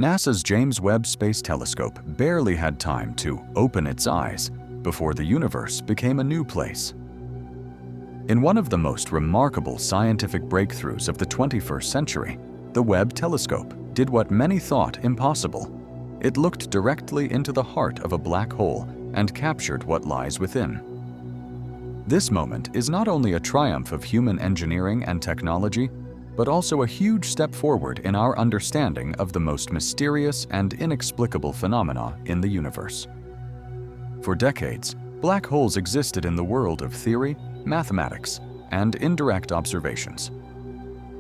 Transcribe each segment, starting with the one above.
NASA's James Webb Space Telescope barely had time to open its eyes before the universe became a new place. In one of the most remarkable scientific breakthroughs of the 21st century, the Webb telescope did what many thought impossible. It looked directly into the heart of a black hole and captured what lies within. This moment is not only a triumph of human engineering and technology, but also a huge step forward in our understanding of the most mysterious and inexplicable phenomena in the universe. For decades, black holes existed in the world of theory, mathematics, and indirect observations.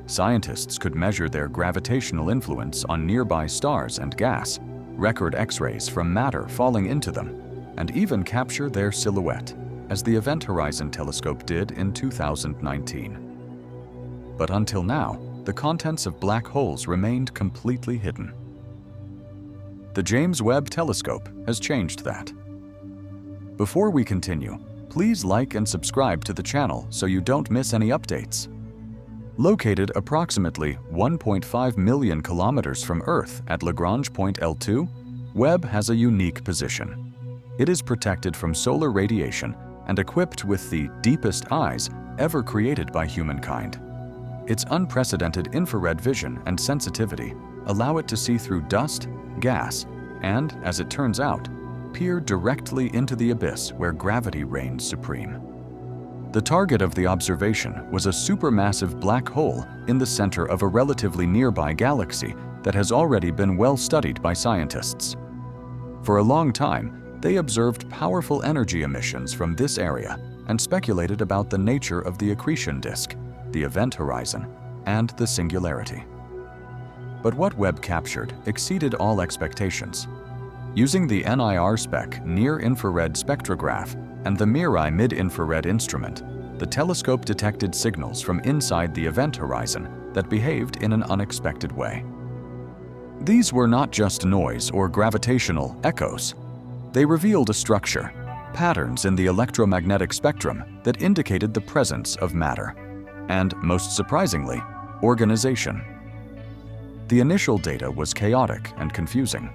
Scientists could measure their gravitational influence on nearby stars and gas, record X-rays from matter falling into them, and even capture their silhouette, as the Event Horizon Telescope did in 2019. But until now, the contents of black holes remained completely hidden. The James Webb Telescope has changed that. Before we continue, please like and subscribe to the channel so you don't miss any updates. Located approximately 1.5 million kilometers from Earth at Lagrange point L2, Webb has a unique position. It is protected from solar radiation and equipped with the deepest eyes ever created by humankind. Its unprecedented infrared vision and sensitivity allow it to see through dust, gas, and, as it turns out, peer directly into the abyss where gravity reigns supreme. The target of the observation was a supermassive black hole in the center of a relatively nearby galaxy that has already been well studied by scientists. For a long time, they observed powerful energy emissions from this area and speculated about the nature of the accretion disk, the event horizon, and the singularity. But what Webb captured exceeded all expectations. Using the NIR-SPEC near-infrared spectrograph and the MIRI mid-infrared instrument, the telescope detected signals from inside the event horizon that behaved in an unexpected way. These were not just noise or gravitational echoes. They revealed a structure, patterns in the electromagnetic spectrum that indicated the presence of matter, and, most surprisingly, organization. The initial data was chaotic and confusing,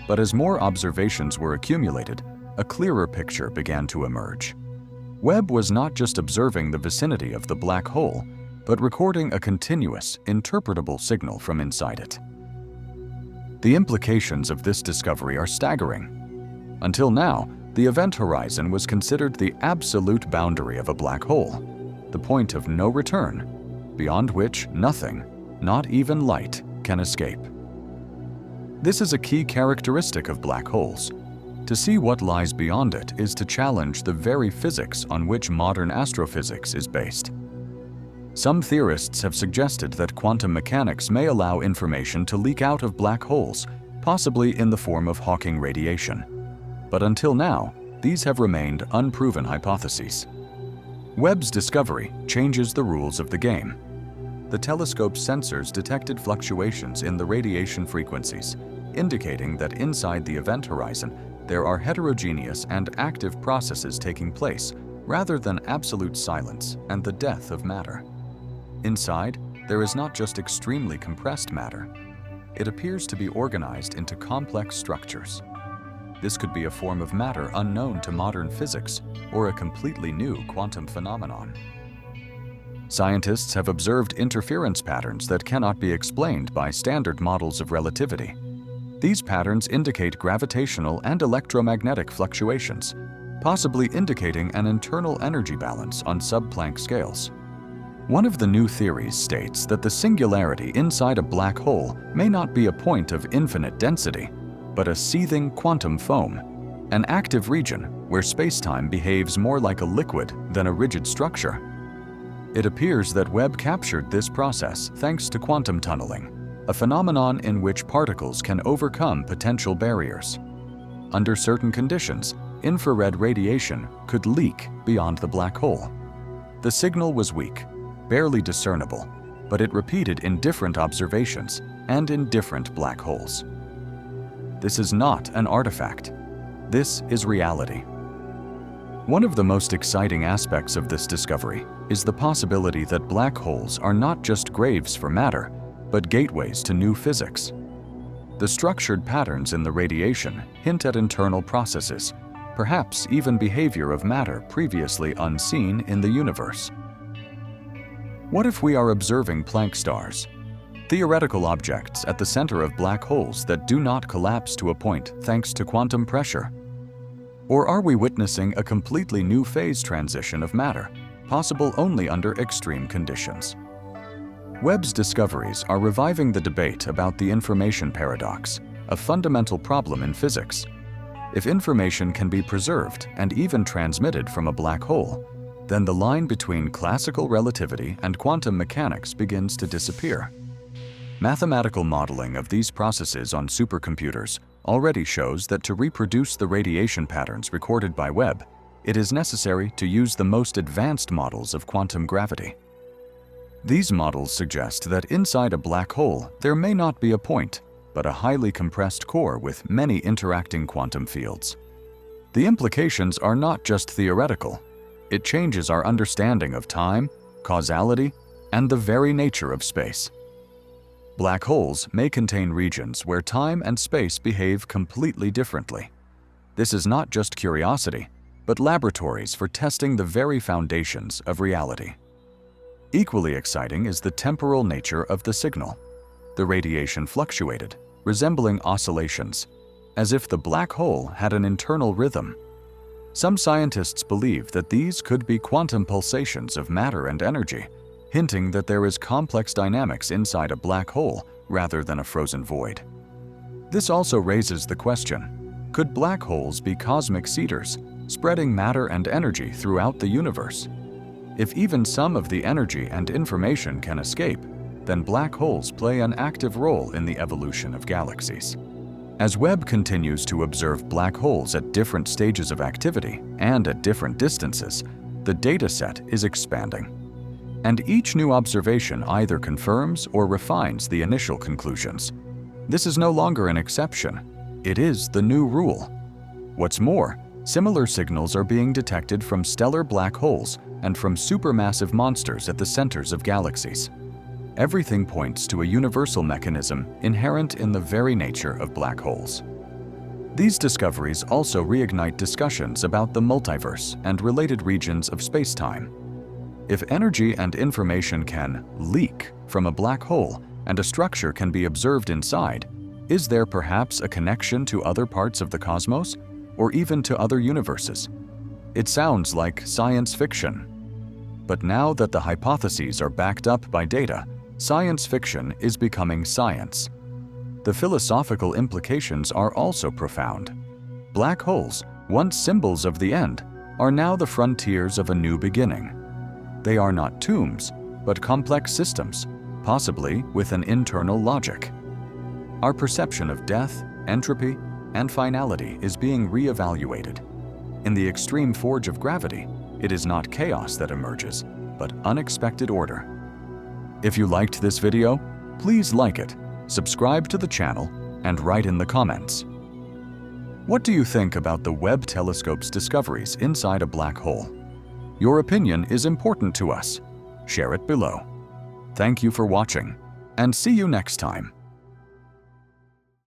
but as more observations were accumulated, a clearer picture began to emerge. Webb was not just observing the vicinity of the black hole, but recording a continuous, interpretable signal from inside it. The implications of this discovery are staggering. Until now, the event horizon was considered the absolute boundary of a black hole, the point of no return, beyond which nothing, not even light, can escape. This is a key characteristic of black holes. To see what lies beyond it is to challenge the very physics on which modern astrophysics is based. Some theorists have suggested that quantum mechanics may allow information to leak out of black holes, possibly in the form of Hawking radiation. But until now, these have remained unproven hypotheses. Webb's discovery changes the rules of the game. The telescope's sensors detected fluctuations in the radiation frequencies, indicating that inside the event horizon, there are heterogeneous and active processes taking place, rather than absolute silence and the death of matter. Inside, there is not just extremely compressed matter. It appears to be organized into complex structures. This could be a form of matter unknown to modern physics or a completely new quantum phenomenon. Scientists have observed interference patterns that cannot be explained by standard models of relativity. These patterns indicate gravitational and electromagnetic fluctuations, possibly indicating an internal energy balance on sub-Planck scales. One of the new theories states that the singularity inside a black hole may not be a point of infinite density, but a seething quantum foam, an active region where space-time behaves more like a liquid than a rigid structure. It appears that Webb captured this process thanks to quantum tunneling, a phenomenon in which particles can overcome potential barriers. Under certain conditions, infrared radiation could leak beyond the black hole. The signal was weak, barely discernible, but it repeated in different observations and in different black holes. This is not an artifact. This is reality. One of the most exciting aspects of this discovery is the possibility that black holes are not just graves for matter, but gateways to new physics. The structured patterns in the radiation hint at internal processes, perhaps even behavior of matter previously unseen in the universe. What if we are observing Planck stars, theoretical objects at the center of black holes that do not collapse to a point thanks to quantum pressure? Or are we witnessing a completely new phase transition of matter, possible only under extreme conditions? Webb's discoveries are reviving the debate about the information paradox, a fundamental problem in physics. If information can be preserved and even transmitted from a black hole, then the line between classical relativity and quantum mechanics begins to disappear. Mathematical modeling of these processes on supercomputers already shows that to reproduce the radiation patterns recorded by Webb, it is necessary to use the most advanced models of quantum gravity. These models suggest that inside a black hole there may not be a point, but a highly compressed core with many interacting quantum fields. The implications are not just theoretical. It changes our understanding of time, causality, and the very nature of space. Black holes may contain regions where time and space behave completely differently. This is not just curiosity, but laboratories for testing the very foundations of reality. Equally exciting is the temporal nature of the signal. The radiation fluctuated, resembling oscillations, as if the black hole had an internal rhythm. Some scientists believe that these could be quantum pulsations of matter and energy, hinting that there is complex dynamics inside a black hole rather than a frozen void. This also raises the question, could black holes be cosmic seeders, spreading matter and energy throughout the universe? If even some of the energy and information can escape, then black holes play an active role in the evolution of galaxies. As Webb continues to observe black holes at different stages of activity and at different distances, the data set is expanding. And each new observation either confirms or refines the initial conclusions. This is no longer an exception. It is the new rule. What's more, similar signals are being detected from stellar black holes and from supermassive monsters at the centers of galaxies. Everything points to a universal mechanism inherent in the very nature of black holes. These discoveries also reignite discussions about the multiverse and related regions of space-time. If energy and information can leak from a black hole and a structure can be observed inside, is there perhaps a connection to other parts of the cosmos, or even to other universes? It sounds like science fiction. But now that the hypotheses are backed up by data, science fiction is becoming science. The philosophical implications are also profound. Black holes, once symbols of the end, are now the frontiers of a new beginning. They are not tombs, but complex systems, possibly with an internal logic. Our perception of death, entropy, and finality is being re-evaluated. In the extreme forge of gravity, it is not chaos that emerges, but unexpected order. If you liked this video, please like it, subscribe to the channel, and write in the comments. What do you think about the Webb telescope's discoveries inside a black hole? Your opinion is important to us. Share it below. Thank you for watching, and see you next time.